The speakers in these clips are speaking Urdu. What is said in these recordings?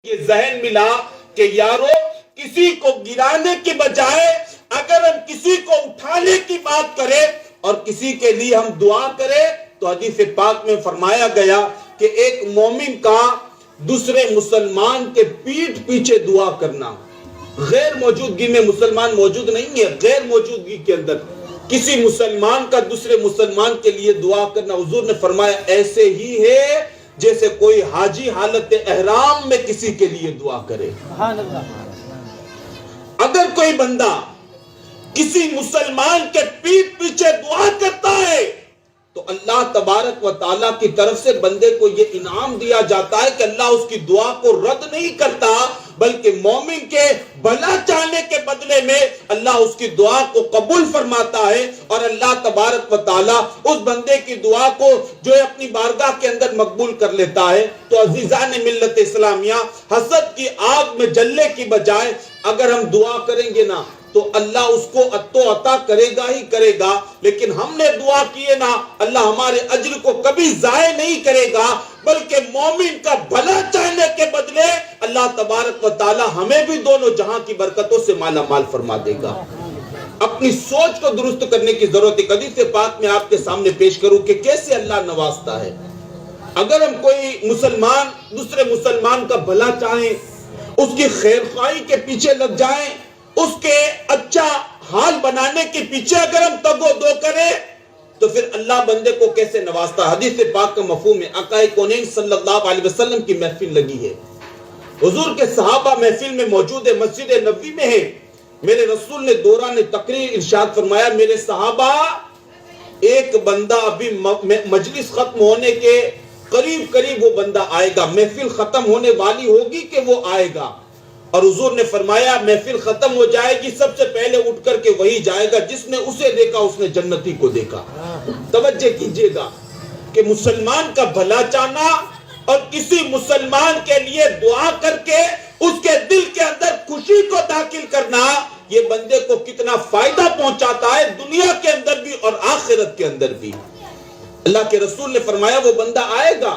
یہ ذہن ملا کہ یارو کسی کو گرانے کی بجائے اگر ہم کسی کو اٹھانے کی بات کریں اور کسی کے لیے ہم دعا کریں تو حدیث پاک میں فرمایا گیا کہ ایک مومن کا دوسرے مسلمان کے پیٹھ پیچھے دعا کرنا، غیر موجودگی میں مسلمان موجود نہیں ہے، غیر موجودگی کے اندر کسی مسلمان کا دوسرے مسلمان کے لیے دعا کرنا، حضور نے فرمایا ایسے ہی ہے جیسے کوئی حاجی حالت احرام میں کسی کے لیے دعا کرے۔ اگر کوئی بندہ کسی مسلمان کے پیٹھ پیچھے دعا کرتا ہے تو اللہ تبارک و تعالیٰ کی طرف سے بندے کو یہ انعام دیا جاتا ہے کہ اللہ اس کی دعا کو رد نہیں کرتا، بلکہ مومن کے بھلا چاہنے کے بدلے میں اللہ اس کی دعا کو قبول فرماتا ہے، اور اللہ تبارک و تعالیٰ اس بندے کی دعا کو جو ہے اپنی بارگاہ کے اندر مقبول کر لیتا ہے۔ تو عزیزان ملت اسلامیہ، حسد کی آگ میں جلنے کی بجائے اگر ہم دعا کریں گے نا تو اللہ اس کو عطا عطا کرے گا ہی کرے گا، لیکن ہم نے دعا کیے نا اللہ ہمارے اجر کو کبھی ضائع نہیں کرے گا، بلکہ مومن کا بھلا چاہنے کے بدلے اللہ تبارک و تعالی ہمیں بھی دونوں جہاں کی برکتوں سے مالا مال فرما دے گا۔ اپنی سوچ کو درست کرنے کی ضرورت ہے۔ حدیث پاک میں آپ کے سامنے پیش کروں کہ کیسے اللہ نوازتا ہے۔ اگر ہم کوئی مسلمان دوسرے مسلمان کا بھلا چاہیں، اس کی خیر خواہی کے پیچھے لگ جائیں، اس کے اچھا حال بنانے کے پیچھے اگر ہم تگ و دو کریں تو پھر اللہ بندے کو کیسے نوازتا ہے۔ حدیث پاک کا مفہوم ہے، آقا کونین صلی اللہ علیہ وسلم کی محفل لگی ہے، حضور کے صحابہ محفل میں موجود ہے، مسجد نبوی میں ہے، میرے رسول نے دوران تقریر ارشاد فرمایا میرے صحابہ ایک بندہ ابھی مجلس ختم ہونے کے قریب وہ بندہ آئے گا، محفل ختم ہونے والی ہوگی کہ وہ آئے گا، اور حضور نے فرمایا محفل ختم ہو جائے گی سب سے پہلے اٹھ کر کے وہی جائے گا جس نے اسے دیکھا اس نے جنتی کو دیکھا۔ توجہ کیجئے گا کہ مسلمان کا بھلا چاہنا اور کسی مسلمان کے لیے دعا کر کے اس کے دل کے اندر خوشی کو داخل کرنا، یہ بندے کو کتنا فائدہ پہنچاتا ہے دنیا کے اندر بھی اور آخرت کے اندر بھی۔ اللہ کے رسول نے فرمایا وہ بندہ آئے گا،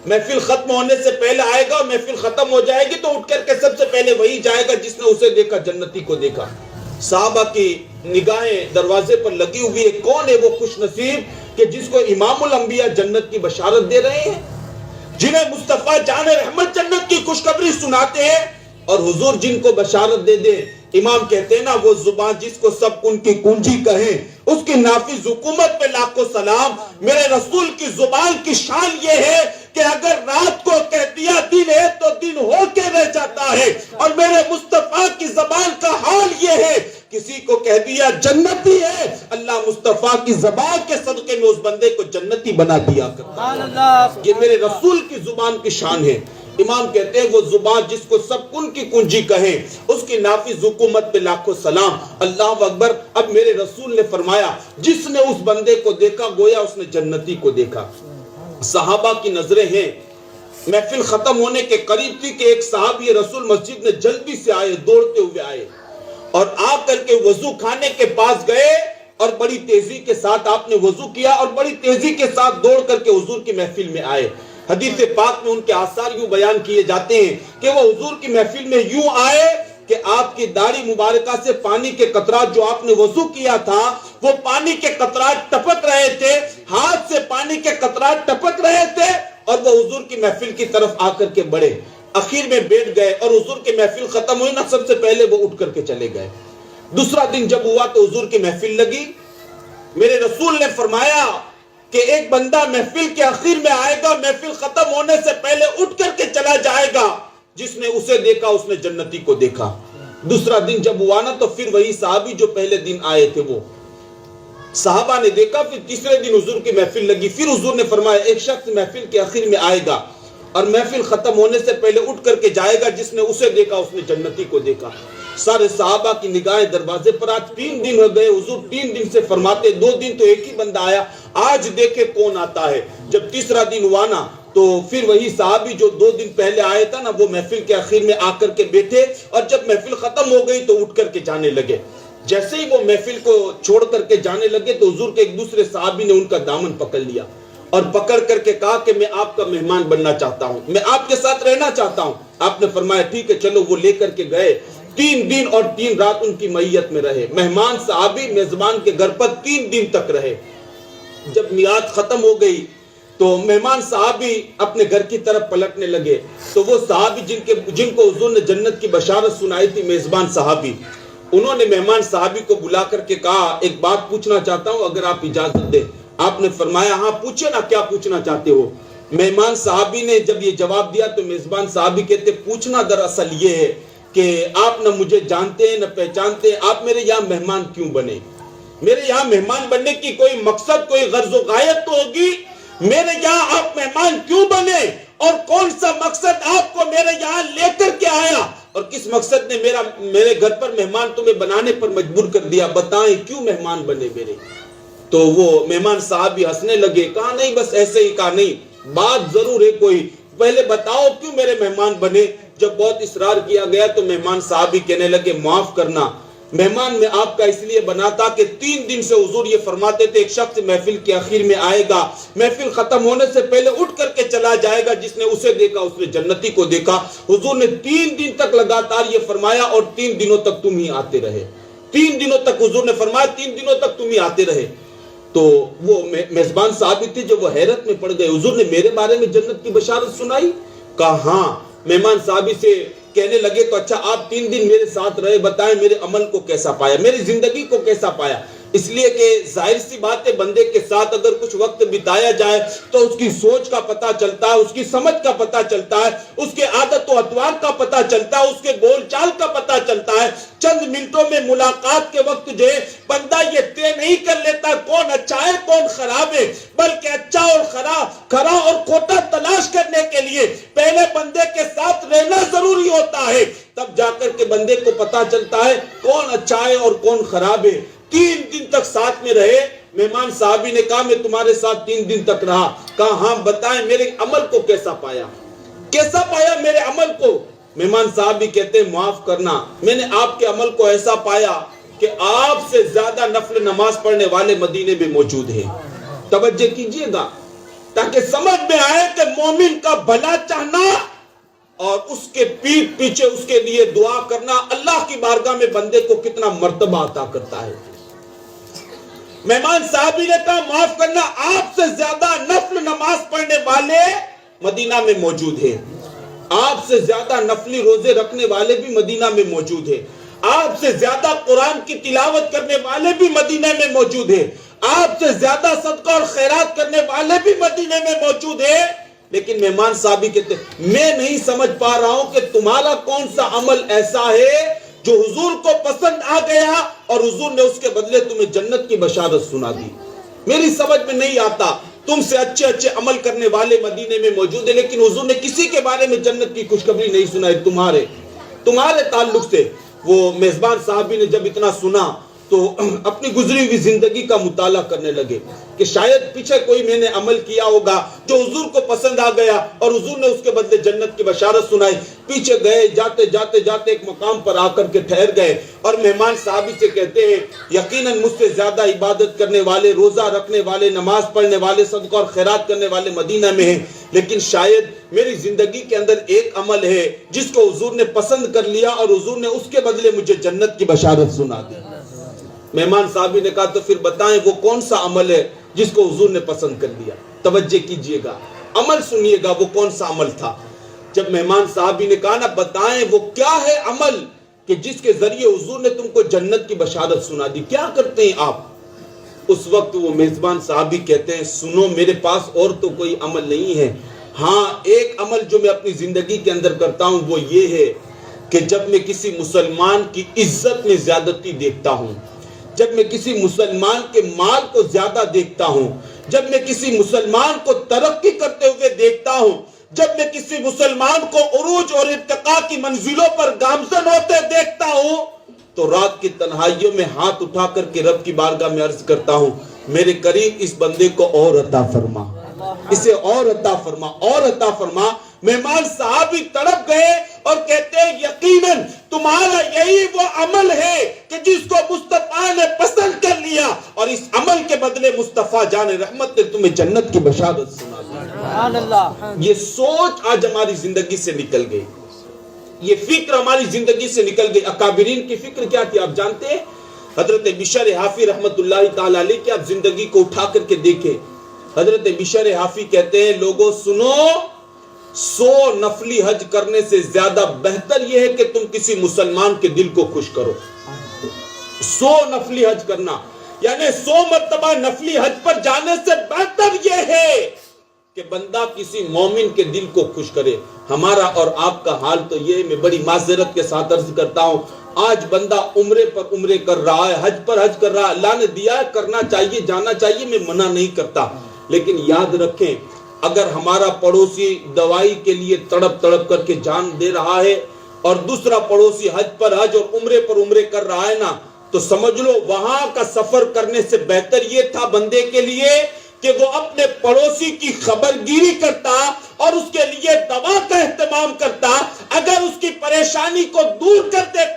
محفل ختم ہونے سے پہلے آئے گا، اور محفل ختم ہو جائے گی تو اٹھ کر کے سب سے پہلے وہی جائے گا جس نے اسے دیکھا، جنتی کو دیکھا۔ صحابہ کی نگاہیں دروازے پر لگی ہوئی ہے، کون ہے وہ خوش نصیب کہ جس کو امام الانبیاء جنت کی بشارت دے رہے ہیں، جنہیں مصطفیٰ جان رحمت جنت کی خوشخبری سناتے ہیں، اور حضور جن کو بشارت دے دے۔ امام کہتے ہیں نا وہ زبان جس کو سب ان کی کنجی کہیں اس کی نافذ حکومت پہ لاکھوں سلام۔ میرے رسول کی زبان کی شان یہ ہے کہ اگر رات کو کہہ دیا دن ہے تو دن ہو کے رہ جاتا ہے، اور میرے مصطفیٰ کی زبان کا حال یہ ہے کسی کو کہہ دیا جنتی ہے، اللہ مصطفیٰ کی زبان کے صدقے میں اس بندے کو جنتی بنا دیا کرتا ہے۔ یہ میرے رسول کی زبان کی شان ہے۔ امام کہتے ہیں وہ زبان جس کو سب کن کی کنجی کہیں اس کی نافذ حکومت پہ لاکھوں سلام۔ اللہ اکبر۔ اب میرے رسول نے فرمایا جس نے اس بندے کو دیکھا گویا اس نے جنتی کو دیکھا۔ صحابہ کی نظریں ہیں، محفل ختم ہونے کے قریب تھی کہ ایک صحابی رسول مسجد میں جلدی سے آئے، دوڑتے ہوئے آئے، اور آ کر کے وضو خانے کے پاس گئے، اور بڑی تیزی کے ساتھ آپ نے وضو کیا اور بڑی تیزی کے ساتھ دوڑ کر کے حضور کی محفل میں آئے۔ حدیث پاک میں ان کے آثار یوں بیان کیے جاتے ہیں کہ وہ حضور کی محفل میں یوں آئے کہ آپ کی داڑھی مبارکہ سے پانی کے قطرات جو آپ نے وضو کیا تھا وہ پانی کے قطرات ٹپک رہے تھے، ہاتھ سے پانی کے قطرات ٹپک رہے تھے، اور وہ حضور کی محفل کی طرف آ کر کے بڑھے، اخیر میں بیٹھ گئے، اور حضور کی محفل ختم ہوئی نا سب سے پہلے وہ اٹھ کر کے چلے گئے۔ دوسرا دن جب ہوا تو حضور کی محفل لگی، میرے رسول نے فرمایا کہ ایک بندہ محفل کے آخر میں آئے گا، محفل ختم ہونے سے پہلے اٹھ کر کے چلا جائے گا، جس نے اسے دیکھا اس نے جنتی کو دیکھا۔ دوسرا دن جب ہوا نا تو پھر وہی صحابی جو پہلے دن آئے تھے وہ صحابہ نے دیکھا، پھر تیسرے دن حضور کی محفل لگی، پھر حضور نے فرمایا ایک شخص محفل کے آخر میں آئے گا اور محفل ختم ہونے سے پہلے اٹھ کر کے جائے گا، جس نے اسے دیکھا اس نے جنتی کو دیکھا۔ سارے صحابہ کی نگاہیں دروازے پر، آج 3 دن ہو گئے، حضور 3 دن سے فرماتے 2 دن تو ایک ہی بندہ آیا، آج دیکھے کون آتا ہے۔ جب تیسرا دن ہوا نا تو پھر وہی صحابی جو 2 دن پہلے آئے تھا نا وہ محفل کے آخر میں آ کر کے بیٹھے، اور جب محفل ختم ہو گئی تو اٹھ کر کے جانے لگے۔ جیسے ہی وہ محفل کو چھوڑ کر کے جانے لگے تو حضور کے ایک دوسرے صحابی نے ان کا دامن پکڑ لیا اور پکڑ کر کے کہا کہ میں آپ کا مہمان بننا چاہتا ہوں, میں آپ کے ساتھ رہنا چاہتا ہوں. آپ نے فرمایا ٹھیک ہے چلو. وہ لے کر کے گئے. 3 دن اور 3 رات ان کی معیت میں رہے. مہمان صحابی میزبان کے گھر پر 3 دن تک رہے. جب میعاد ختم ہو گئی تو مہمان صحابی اپنے گھر کی طرف پلٹنے لگے. تو وہ صحابی جن کو حضور نے جنت کی بشارت سنائی تھی, میزبان صحابی, انہوں نے مہمان صحابی کو بلا کر کے کہا ایک بات پوچھنا چاہتا ہوں اگر آپ اجازت دیں. آپ نے فرمایا ہاں پوچھے نا, کیا پوچھنا چاہتے ہو. مہمان صحابی نے جب یہ جواب دیا تو میزبان صحابی کہتے پوچھنا دراصل یہ ہے کہ آپ نہ مجھے جانتے ہیں نہ پہچانتے, آپ میرے یہاں مہمان کیوں بنے. میرے یہاں مہمان بننے کی کوئی مقصد, کوئی غرض و غایت تو ہوگی. میرے یہاں آپ مہمان کیوں بنے اور کون سا مقصد آپ کو میرے یہاں لے کر کے آیا, اور کس مقصد نے میرے گھر پر مہمان تمہیں بنانے پر مجبور کر دیا, بتائیں کیوں مہمان بنے میرے. تو وہ مہمان صاحب بھی ہنسنے لگے. کہا نہیں بس ایسے ہی. کہا نہیں بات ضرور ہے کوئی, پہلے بتاؤ کیوں میرے مہمان بنے. جب بہت اصرار کیا گیا تو مہمان صاحب بھی کہنے لگے معاف کرنا, مہمان میں آپ کا اس لیے بنا تھا کہ 3 دن سے حضور یہ فرماتے تھے ایک شخص محفل کے آخر میں آئے گا, محفل ختم ہونے سے پہلے اٹھ کر کے چلا جائے گا, جس نے اسے دیکھا اس نے جنتی کو دیکھا. حضور نے 3 دن تک لگاتار یہ فرمایا اور 3 دنوں تک تم ہی آتے رہے. 3 دنوں تک حضور نے فرمایا 3 دنوں تک تم ہی آتے رہے. تو وہ میزبان صاحب تھے جو وہ حیرت میں پڑ گئے, حضور نے میرے بارے میں جنت کی بشارت سنائی. کہا ہاں. مہمان صاحب سے کہنے لگے تو اچھا آپ 3 دن میرے ساتھ رہے, بتائیں میرے عمل کو کیسا پایا, میری زندگی کو کیسا پایا. اس لیے کہ ظاہر سی بات ہے بندے کے ساتھ اگر کچھ وقت بتایا جائے تو اس کی سوچ کا پتہ چلتا ہے, اس کی سمجھ کا پتہ چلتا ہے, اس کے عادت و اطوار کا پتہ چلتا ہے, اس کے بول چال کا پتہ چلتا ہے. چند منٹوں میں ملاقات کے وقت جو ہے بندہ یہ طے نہیں کر لیتا کون اچھا ہے کون خراب ہے, بلکہ اچھا اور کھرا اور کھوٹا تلاش کرنے کے لیے پہلے بندے کے ساتھ رہنا ضروری ہوتا ہے, تب جا کر کے بندے کو پتہ چلتا ہے کون اچھا ہے اور کون خراب ہے. 3 دن تک ساتھ میں رہے. مہمان صاحبی نے کہا میں تمہارے ساتھ 3 دن تک رہا. کہا ہاں بتائیں میرے عمل کو کیسا پایا, کیسا پایا میرے عمل کو. مہمان صاحب بھی کہتے ہیں معاف کرنا, میں نے آپ کے عمل کو ایسا پایا کہ آپ سے زیادہ نفل نماز پڑھنے والے مدینے میں موجود ہیں. توجہ کیجئے گا تاکہ سمجھ میں آئے کہ مومن کا بھلا چاہنا اور اس کے پیٹ پیچھے اس کے لیے دعا کرنا اللہ کی بارگاہ میں بندے کو کتنا مرتبہ عطا کرتا ہے. مہمان صاحب نے کہا معاف کرنا, آپ سے زیادہ نفل نماز پڑھنے والے مدینہ میں موجود ہیں, آپ سے زیادہ نفلی روزے رکھنے والے بھی مدینہ میں موجود ہیں, آپ سے زیادہ قرآن کی تلاوت کرنے والے بھی مدینہ میں موجود ہیں, آپ سے زیادہ صدقہ اور خیرات کرنے والے بھی مدینہ میں موجود ہیں. لیکن مہمان صاحب کہتے میں نہیں سمجھ پا رہا ہوں کہ تمہارا کون سا عمل ایسا ہے جو حضور کو پسند آ گیا اور حضور نے اس کے بدلے تمہیں جنت کی بشارت سنا دی. میری سمجھ میں نہیں آتا. تم سے اچھے اچھے عمل کرنے والے مدینے میں موجود ہیں لیکن حضور نے کسی کے بارے میں جنت کی خوشخبری نہیں سنائی تمہارے تعلق سے. وہ میزبان صاحبی نے جب اتنا سنا تو اپنی گزری ہوئی زندگی کا مطالعہ کرنے لگے کہ شاید پیچھے کوئی میں نے عمل کیا ہوگا جو حضور کو پسند آ گیا اور حضور نے اس کے بدلے جنت کی بشارت سنائی. پیچھے گئے, جاتے ایک مقام پر آ کر کے ٹھہر گئے اور مہمان صاحبی سے کہتے ہیں یقیناً مجھ سے زیادہ عبادت کرنے والے, روزہ رکھنے والے, نماز پڑھنے والے, صدقہ اور خیرات کرنے والے مدینہ میں ہیں, لیکن شاید میری زندگی کے اندر ایک عمل ہے جس کو حضور نے پسند کر لیا اور حضور نے اس کے بدلے مجھے جنت کی بشارت سنا دی. مہمان صاحبی نے کہا تو پھر بتائیں وہ کون سا عمل ہے جس کو حضور نے پسند کر لیا. توجہ کیجئے گا, عمل سنیے گا وہ کون سا عمل تھا. جب مہمان صاحبی نے کہا نا بتائیں وہ کیا ہے عمل کہ جس کے ذریعے حضور نے تم کو جنت کی بشارت سنا دی, کیا کرتے ہیں آپ. اس وقت وہ میزبان صاحبی کہتے ہیں سنو میرے پاس اور تو کوئی عمل نہیں ہے, ہاں ایک عمل جو میں اپنی زندگی کے اندر کرتا ہوں وہ یہ ہے کہ جب میں کسی مسلمان کی عزت میں زیادتی دیکھتا ہوں, جب میں کسی مسلمان کے مال کو زیادہ دیکھتا ہوں, جب میں کسی مسلمان کو ترقی کرتے ہوئے دیکھتا ہوں, جب میں کسی مسلمان کو عروج اور ارتقاء کی منزلوں پر گامزن ہوتے دیکھتا ہوں تو رات کی تنہائیوں میں ہاتھ اٹھا کر کے رب کی بارگاہ میں عرض کرتا ہوں میرے قریب اس بندے کو اور عطا فرما, اسے اور عطا فرما, اور عطا فرما. مہمان صحابی تڑپ گئے اور کہتے ہیں یقیناً تمہارا یہی وہ عمل ہے کہ جس کو مصطفیٰ نے پسند کر لیا کیا اور اس عمل کے بدلے مصطفیٰ جان رحمت نے تمہیں جنت کی بشارت سنا دی. یہ سوچ آج ہماری زندگی سے نکل گئی, یہ فکر ہماری زندگی سے نکل گئی. اکابرین کی فکر کیا تھی آپ جانتے ہیں؟ حضرت بشر حافی رحمت اللہ تعالی علیہ کی آپ زندگی کو اٹھا کر کے دیکھیں. حضرت بشر حافی کہتے ہیں لوگوں سنو, 100 نفلی حج کرنے سے زیادہ بہتر یہ ہے کہ تم کسی مسلمان کے دل کو خوش کرو. 100 نفلی حج کرنا یعنی 100 مرتبہ نفلی حج پر جانے سے بہتر یہ ہے کہ بندہ کسی مومن کے دل کو خوش کرے. ہمارا اور آپ کا حال تو یہ, میں بڑی معذرت کے ساتھ عرض کرتا ہوں, آج بندہ عمرے پر عمرے کر رہا ہے, حج پر حج کر رہا ہے. اللہ نے دیا ہے, کرنا چاہیے, جانا چاہیے, میں منع نہیں کرتا. لیکن یاد رکھیں اگر ہمارا پڑوسی دوائی کے لیے تڑپ تڑپ کر کے جان دے رہا ہے اور دوسرا پڑوسی حج پر حج اور عمرے پر عمرے کر رہا ہے نا, تو سمجھ لو وہاں کا سفر کرنے سے بہتر یہ تھا بندے کے لیے کہ وہ اپنے پڑوسی کی خبرگیری کرتا اور اس کے لیے دوا کا اہتمام کرتا, اگر اس کی پریشانی کو دور کر دیتا.